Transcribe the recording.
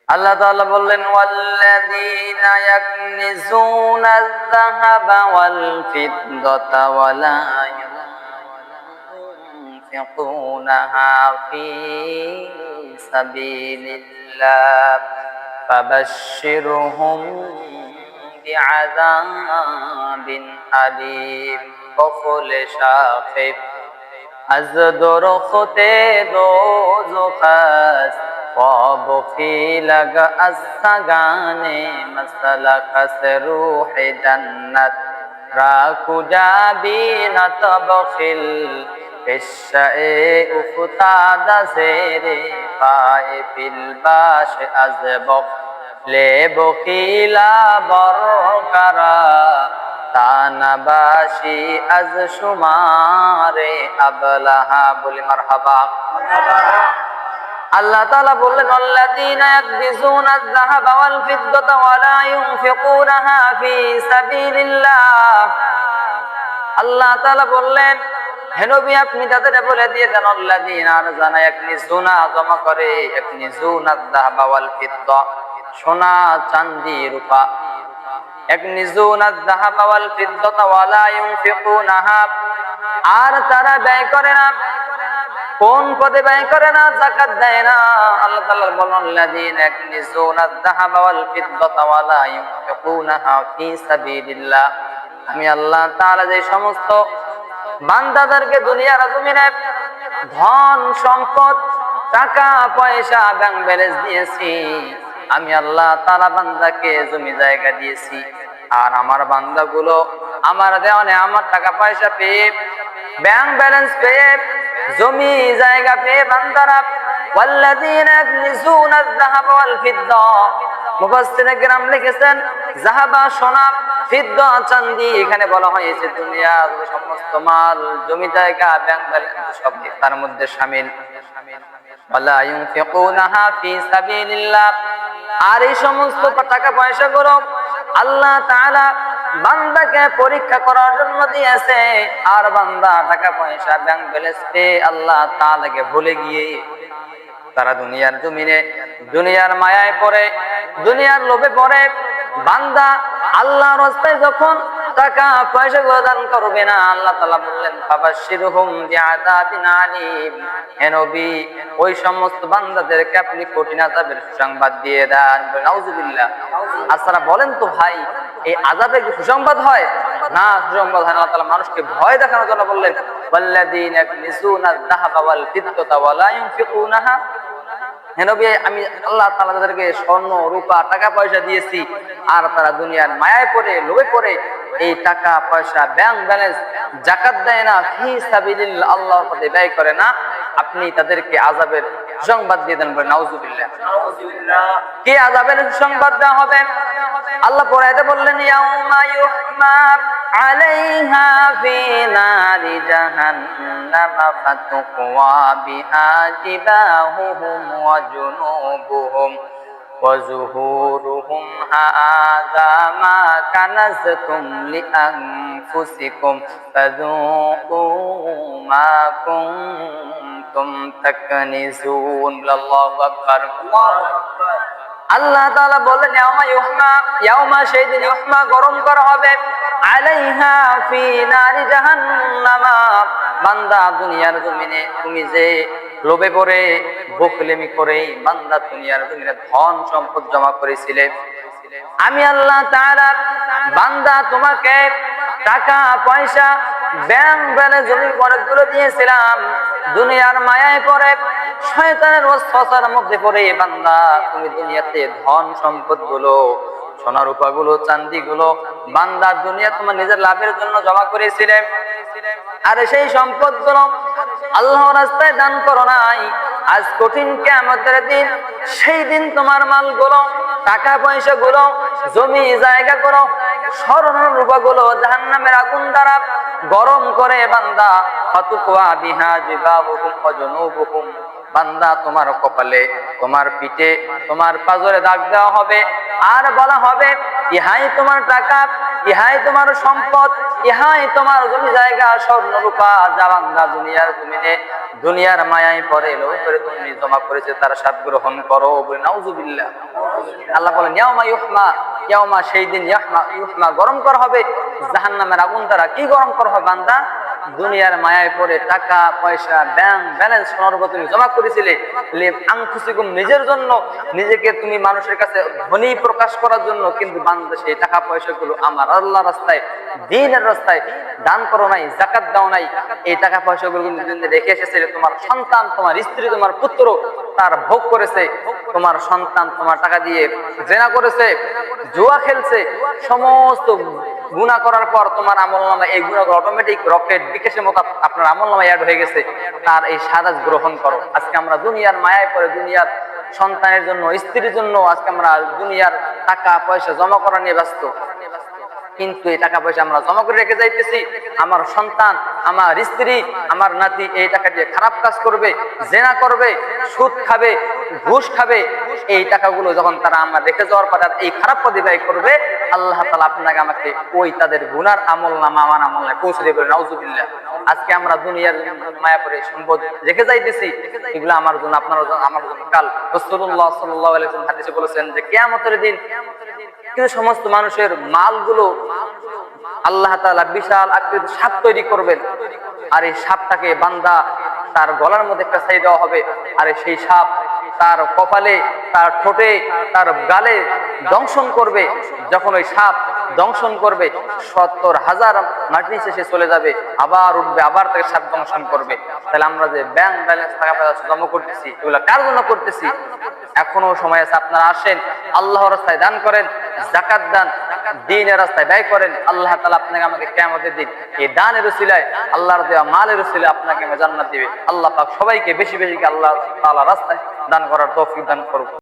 আল্লাহ তাআলা বললেন ওয়াল্লাযীনা ইয়াকনিজুনা আয-যাহাবা ওয়াল ফিদ্দাতা ওয়া লা ইউনফিকুনাহা ফী সাবিলিল্লাহ ফাবাশশিরহুম বিআযাবিন আলীম। কফল শাফিব از درخت دوزخ است خواب خیلگ از سگان مسلک از روح جنت را کجا بیند بخل قشة افتاد زیر پای فیلباش از بخل بخیلا برقرار তানাবাসী আজ সুমারে আবলাহা বলি মারহাবা। আল্লাহ তাআলা বললেন আল্লাযীনা ইয়াকবিজুনা আয-যাহাবা ওয়াল ফিদ্দাতা ওয়া লা ইউনফিকুনাহা ফী সাবিলিল্লাহ। আল্লাহ তাআলা বললেন হে নবী আপনি তাদের বলে দিয়ে দেন আল্লাযীনা আরজানা ইয়াকনিজুনা জমা করে ইয়াকনিজুনা আয-যাহাবা ওয়াল ফিদ্দা সোনা চাঁদি রূপা ইয়াকনিজুনা আয-যাহাবা ওয়াল ফিদ্দাতা ওয়া লা ইউনফিকুনাহা আর তারা ব্যয় করে না। কোন পদে ব্যয় করে না? যাকাত দেয় না। আল্লাহ তাআলা বলেন আল্লাযীনা ইয়াকনিজুনা আয-যাহাবা ওয়াল ফিদ্দাতা ওয়া লা ইউনফিকুনাহা ফী সাবিলিল্লাহ। আমি আল্লাহ তাআলা যে সমস্ত বান্দাদেরকে দুনিয়ার জমিনে ধন সম্পদ টাকা পয়সা ব্যাংক ব্যালেন্স দিয়েছি, আমি আল্লাহ তাআলা বান্দাকে জমি জায়গা দিয়েছি। আর আমার বান্দাগুলো আমার দেওয়ানে আমার টাকা পয়সা পেয়ে ব্যাংক ব্যালেন্স পেয়ে জমি জায়গা পেয়ে বান্দারা ওয়াল্লাযীনা ইয়াকনিজুনা আয-যাহাবা ওয়াল ফিদ্দা মুফাসসিরে কেরাম লিখেছেন যাহাবা সোনা, ফিদ্দা চাঁদি। এখানে বলা হয়েছে দুনিয়ার সমস্ত মাল জমি জায়গা ব্যাংক ব্যালেন্স সব তার মধ্যে শামিল। ওয়ালা ইউনফিকুনাহা ফী সাবিলিল্লাহ। আর এই সমস্ত টাকা পয়সা গুলো আল্লাহ তাআলা বান্দাকে পরীক্ষা করার জন্য দিয়েছে। আর বান্দা টাকা পয়সা ব্যাংক ব্যালেন্স পেয়ে আল্লাহ তাআলাকে ভুলে গিয়ে তারা দুনিয়ার জমিনে দুনিয়ার মায়ায় পড়ে, দুনিয়ার লোভে পড়ে। বান্দা আল্লাহর রাস্তায় যখন টাকা পয়সা দান করবে না, আল্লাহ তাআলা বললেন ফাবাশশিরহুম বিআযাবিন আলীম। হে নবী ওই সমস্ত বান্দাদেরকে আপনি কঠিন আযাবের সুসংবাদ দিয়ে দেন। নাউযুবিল্লাহ। আপনারা বলেন তো ভাই এই আযাবে কি সুসংবাদ হয়? না, সুসংবাদ হয় না। আল্লাহ তাআলা মানুষকে ভয় দেখানোর জন্য বললেন ওয়াল্লাযীনা ইয়াকনিজুনা আয-যাহাবা ওয়াল ফিদ্দাতা ওয়া লা ইউনফিকুনাহা। হে নবী আমি আল্লাহ তাআলা তাদেরকে স্বর্ণ রূপা টাকা পয়সা দিয়েছি, আর তারা দুনিয়ার মায়ায় পড়ে লোভে পড়ে এই টাকা পয়সা ব্যাংক ব্যালেন্স যাকাত দেয় না, ফী সাবিলিল্লাহ আল্লাহর পথে ব্যয় করে না। আপনি তাদেরকে আযাবের সংবাদ দিয়ে দেন। বলে নাউযুবিল্লাহ। কি আযাবের সংবাদ দেওয়া হবে? আল্লাহ পরে আয়াতে বললেন ইয়াউমা ইউহমা আলাইহা ফী নারি জাহান্নাম ফাতুকওয়া বিহা জিবাহুহুম ওয়া জুনুবুহুম ওয়া যুহুরুহুম হাযা মা কানাজতুম লিআনফুসিকুম ফাযুকু মা কুনতুম তাকনিজুন। আল্লাহু আকবার। আল্লাহ তাআলা বলেন ইয়াউমা সেই দিন ইউহমা গরম করা হবে আলাইহা ফী নারি জাহান্নাম। বান্দা দুনিয়ার জমিনে তুমি যে লোভে পড়ে বখলেমি করে বান্দা দুনিয়ার জমিনে ধন সম্পদ জমা করেছিলে, আমি আল্লাহ তাআলা বান্দা তোমাকে টাকা পয়সা ব্যাংক ব্যালেন্স জমি অনেকগুলো দিয়েছিলাম। দুনিয়ার মায়ায় পড়ে শয়তানের ওয়াসওয়াসার মধ্যে পড়ে বান্দা তুমি দুনিয়াতে ধন সম্পদ গুলো সোনা রূপা গুলো চাঁদি গুলো বান্দা দুনিয়া তোমার নিজের লাভের জন্য জমা করেছিলে। আর সেই সম্পদ গুলো আল্লাহর রাস্তায় দান করো নাই। আজ কঠিন কিয়ামতের দিন, সেই দিন তোমার মালগুলো টাকা পয়সা গুলো জমি জায়গা গুলো স্বর্ণ রূপা গুলো জাহান্নামের আগুন দ্বারা গরম করে বান্দা ফাতুকওয়া বিহা জিবাহুহুম ওয়া জুনুবুহুম। বান্দা তোমার কপালে, তোমার পিঠে, তোমার পাজরে দাগ দেওয়া হবে। আর বলা হবে ইহাই তোমার টাকা, ইহাই তোমার সম্পদ, ইহাই তোমার জমি জায়গা স্বর্ণ রূপা যা বান্দা দুনিয়ার জমিনে দুনিয়ার মায়ায় পড়ে লো করে তুমি জমা করেছে তার স্বাদ গ্রহণ করো, বলে নাউজুবিল্লাহ। আল্লাহ বলেন ইয়াউমা ইউহমা, ইয়াউমা সেই দিন ইউহমা গরম করা হবে জাহান্নামের আগুন দ্বারা। কি গরম করা হবে বান্দা? দুনিয়ার মায়ায় পড়ে টাকা পয়সা ব্যাংক ব্যালেন্স সোনার তুমি জমা করেছিলে আনফুসিকুম, নিজের জন্য, নিজেকে তুমি মানুষের কাছে ধনী প্রকাশ করার জন্য, কিন্তু বান্দা সেই টাকা পয়সাগুলো আমার আল্লাহ রাস্তায়, দ্বীনের রাস্তায় দান করো নাই, যাকাত দাও নাই। এই টাকা পয়সাগুলো রেখে এসেছিলে তোমার সন্তান, তোমার স্ত্রী, তোমার পুত্র তার ভোগ করেছে। তোমার সন্তান তোমার টাকা দিয়ে জেনা করেছে, জুয়া খেলছে, সমস্ত গুনাহ করার পর তোমার আমলনামায় এই গুনাহগুলো অটোমেটিক রকেট বিকাশের মতো আপনার আমলনামায় অ্যাড হয়ে গেছে। তার এই সাজা গ্রহণ করো। আজকে আমরা দুনিয়ার মায়ায় পড়ে, দুনিয়ার সন্তানের জন্য, স্ত্রীর জন্য আজকে আমরা দুনিয়ার টাকা পয়সা জমা করা নিয়ে ব্যস্ত। কিন্তু এই টাকা পয়সা আমরা জমা করে রেখে যাইতেছি, আমার সন্তান, আমার স্ত্রী, আমার নাতি এই টাকা দিয়ে খারাপ কাজ করবে, জেনা করবে, সুদ খাবে, ঘুষ খাবে। এই টাকাগুলো যখন তারা আমরা রেখে যাওয়ার পর এই খারাপ পদে ব্যয় করবে, আল্লাহ তাআলা আপনাকে আমাকে ওই তাদের গুনার আমলনামা আমার আমলনামায় পৌঁছে দেবে, নাউজুবিল্লাহ। আজকে আমরা দুনিয়ার মায়া পড়ে সম্পদ রেখে যাইতেছি, এগুলো আমার জন্য, আপনার জন্য, আমার জন্য কাল। রাসূলুল্লাহ সাল্লাল্লাহু আলাইহি ওয়াসাল্লাম হাদিসে বলেছেন যে কিয়ামতের দিন কিন্তু সমস্ত মানুষের মালগুলো আল্লাহ তাআলা বিশাল আকৃতির সাপ তৈরি করবেন, আর এই সাপটাকে বান্দা তার গলার মধ্যে একটা ছাই দেওয়া হবে, আর সেই সাপ তার কপালে, তার ঠোঁটে, তার গালে দংশন করবে। যখন ওই সাপ দংশন করবে ৭০,০০০ মাটির নিচে সে চলে যাবে, আবার উঠবে, আবার তাকে সাপ দংশন করবে। তাহলে আমরা যে ব্যাংক ব্যালেন্স টাকা পয়সা জমা করতেছি, এগুলো কার জন্য করতেছি? এখনো সময় আছে, আপনারা আসেন, আল্লাহর রাস্তায় দান করেন, যাকাত দান, দ্বীনের রাস্তায় ব্যয় করেন। আল্লাহ তাআলা আপনাকে আমাকে কিয়ামতের দিন এই দানের উসিলায়, আল্লাহর দেওয়া মালের উসিলায় আপনাকে জান্নাত দিবে। আল্লাহ পাক সবাইকে বেশি বেশি আল্লাহ তাআলা রাস্তায় দান করার তৌফিক দান করুন।